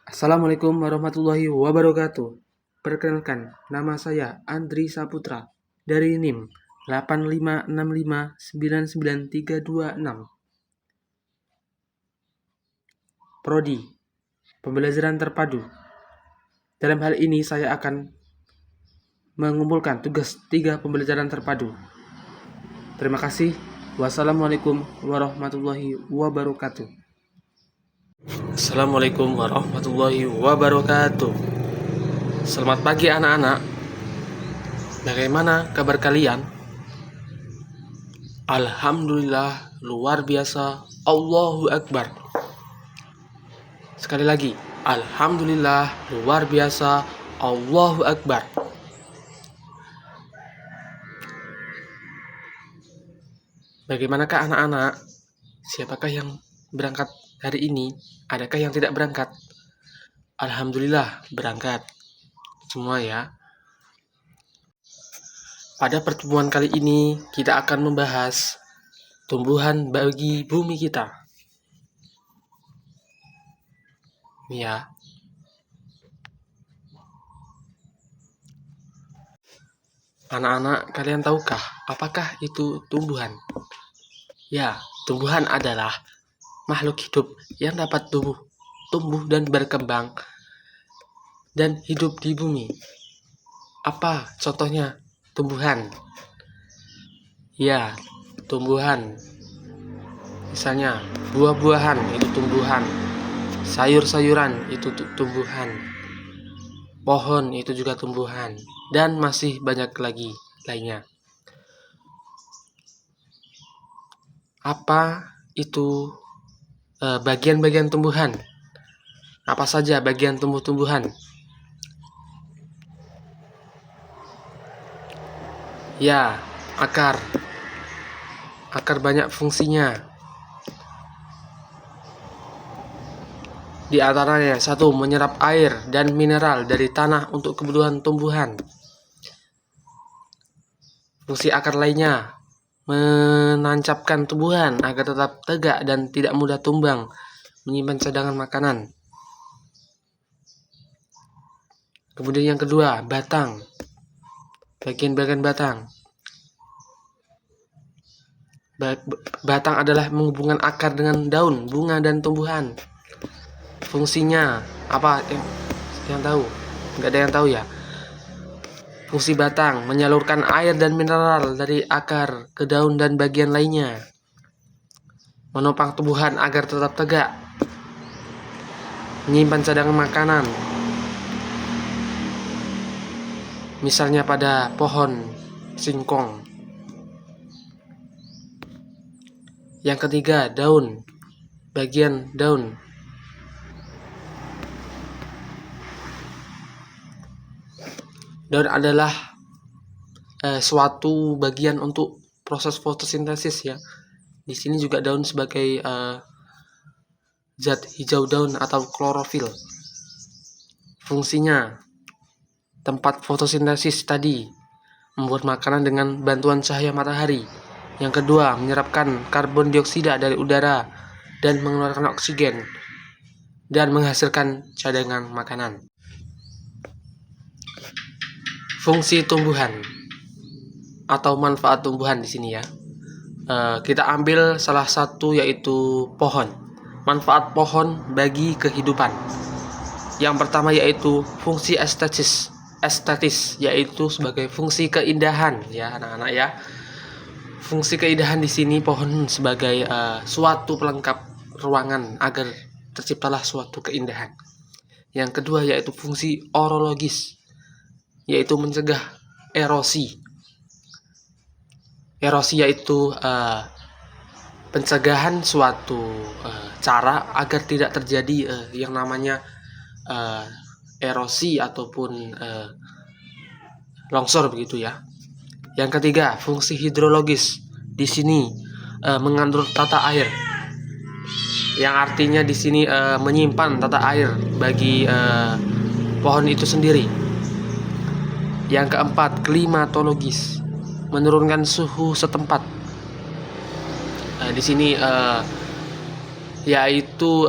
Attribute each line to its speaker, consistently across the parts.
Speaker 1: Assalamualaikum warahmatullahi wabarakatuh. Perkenalkan, nama saya Andri Saputra dari NIM 8565993326. Prodi Pembelajaran Terpadu. Dalam hal ini saya akan mengumpulkan tugas 3 pembelajaran terpadu. Terima kasih. Wassalamualaikum warahmatullahi wabarakatuh. Assalamualaikum warahmatullahi wabarakatuh. Selamat pagi anak-anak. Bagaimana kabar kalian? Alhamdulillah, luar biasa. Allahu Akbar. Sekali lagi, alhamdulillah, luar biasa. Allahu Akbar. Bagaimanakah anak-anak? Siapakah yang berangkat hari ini? Adakah yang tidak berangkat? Alhamdulillah, berangkat semua ya. Pada pertemuan kali ini kita akan membahas tumbuhan bagi bumi kita. Ya. Anak-anak, kalian tahukah apakah itu tumbuhan? Ya, tumbuhan adalah makhluk hidup yang dapat tumbuh dan berkembang dan hidup di bumi. Apa contohnya tumbuhan? Ya, tumbuhan. Misalnya buah-buahan itu tumbuhan, sayur-sayuran itu tumbuhan, pohon itu juga tumbuhan, dan masih banyak lagi lainnya. Apa itu bagian-bagian tumbuhan? Apa saja bagian tumbuh-tumbuhan? Ya, akar. Akar banyak fungsinya. Di antaranya, 1. Menyerap air dan mineral dari tanah untuk kebutuhan tumbuhan. Fungsi akar lainnya, menancapkan tumbuhan agar tetap tegak dan tidak mudah tumbang, menyimpan cadangan makanan. Kemudian yang kedua, batang. Bagian-bagian batang. Batang adalah menghubungkan akar dengan daun, bunga, dan tumbuhan. Fungsinya apa? Yang tahu? Nggak ada yang tahu ya? Fungsi batang menyalurkan air dan mineral dari akar ke daun dan bagian lainnya. Menopang tumbuhan agar tetap tegak. Menyimpan cadangan makanan. Misalnya pada pohon singkong. Yang ketiga, daun. Bagian daun. Daun adalah suatu bagian untuk proses fotosintesis ya. Di sini juga daun sebagai zat hijau daun atau klorofil. Fungsinya tempat fotosintesis tadi, membuat makanan dengan bantuan cahaya matahari. Yang kedua, menyerapkan karbon dioksida dari udara dan mengeluarkan oksigen dan menghasilkan cadangan makanan. Fungsi tumbuhan atau manfaat tumbuhan di sini ya. Kita ambil salah satu yaitu pohon. Manfaat pohon bagi kehidupan. Yang pertama yaitu fungsi estetis yaitu sebagai fungsi keindahan ya anak-anak ya. Fungsi keindahan di sini pohon sebagai suatu pelengkap ruangan agar terciptalah suatu keindahan. Yang kedua yaitu fungsi orologis, yaitu mencegah erosi. Erosi yaitu pencegahan suatu cara agar tidak terjadi yang namanya erosi ataupun longsor begitu ya. Yang ketiga, fungsi hidrologis. Di sini mengatur tata air. Yang artinya di sini menyimpan tata air bagi pohon itu sendiri. Yang keempat, klimatologis, menurunkan suhu setempat. Di sini yaitu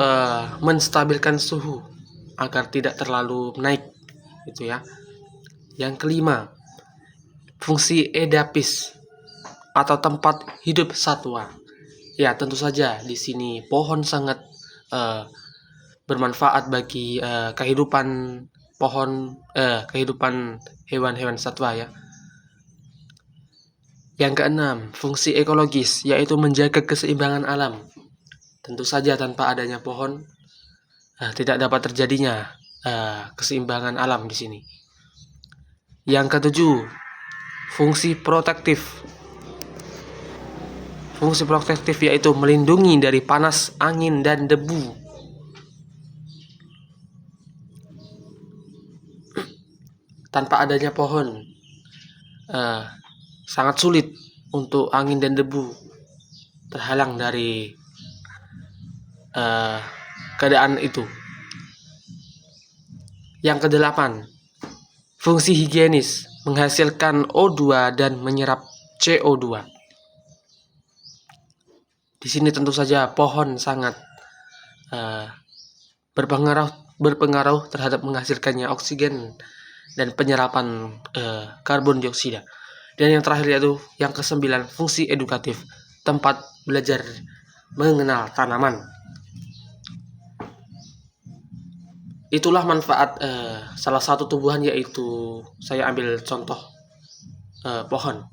Speaker 1: menstabilkan suhu agar tidak terlalu naik, gitu ya. Yang kelima, fungsi edapis atau tempat hidup satwa. Ya, tentu saja di sini pohon sangat bermanfaat bagi kehidupan kehidupan hewan-hewan satwa ya. Yang keenam, fungsi ekologis, yaitu menjaga keseimbangan alam. Tentu saja tanpa adanya pohon tidak dapat terjadinya keseimbangan alam di sini. Yang ketujuh, fungsi protektif. Fungsi protektif yaitu melindungi dari panas, angin, dan debu. Tanpa adanya pohon, sangat sulit untuk angin dan debu terhalang dari keadaan itu. Yang kedelapan, fungsi higienis, menghasilkan O2 dan menyerap CO2. Di sini tentu saja pohon sangat berpengaruh terhadap menghasilkannya oksigen dan penyerapan karbon dioksida. Dan yang terakhir yaitu yang kesembilan, fungsi edukatif, tempat belajar mengenal tanaman. Itulah manfaat salah satu tumbuhan, yaitu saya ambil contoh pohon.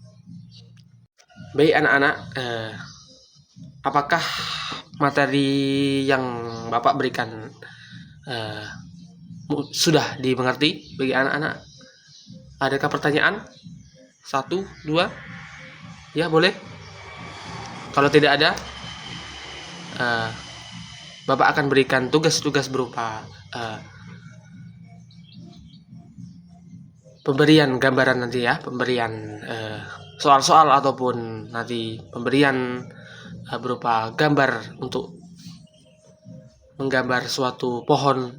Speaker 1: Baik anak-anak, apakah materi yang Bapak berikan sudah dimengerti bagi anak-anak? Adakah pertanyaan? 1, 2? Ya, boleh. Kalau tidak ada, Bapak akan berikan tugas-tugas berupa pemberian gambaran nanti ya, pemberian soal-soal ataupun nanti pemberian berupa gambar untuk menggambar suatu pohon,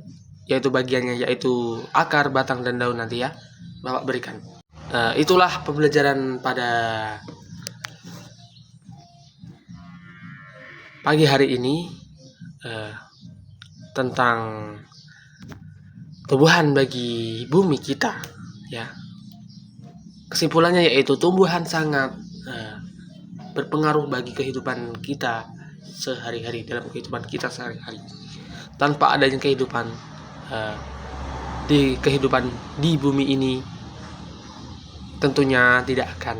Speaker 1: yaitu bagiannya yaitu akar, batang, dan daun nanti ya, Bapak berikan. Itulah pembelajaran pada pagi hari ini tentang tumbuhan bagi bumi kita ya. Kesimpulannya yaitu tumbuhan sangat berpengaruh bagi kehidupan kita sehari-hari, dalam kehidupan kita sehari-hari. Tanpa adanya kehidupan di bumi ini, tentunya tidak akan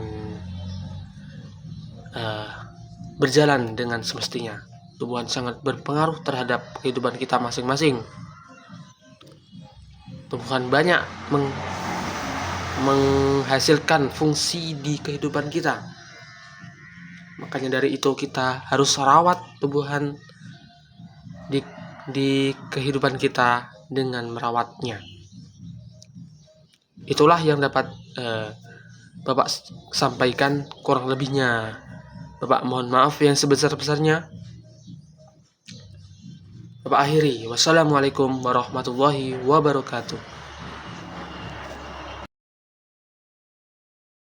Speaker 1: berjalan dengan semestinya. Tumbuhan sangat berpengaruh terhadap kehidupan kita masing-masing. Tumbuhan banyak menghasilkan fungsi di kehidupan kita. Makanya dari itu kita harus rawat tumbuhan di kehidupan kita dengan merawatnya. Itulah yang dapat Bapak sampaikan. Kurang lebihnya Bapak mohon maaf yang sebesar-besarnya. Bapak akhiri. Wassalamualaikum warahmatullahi wabarakatuh.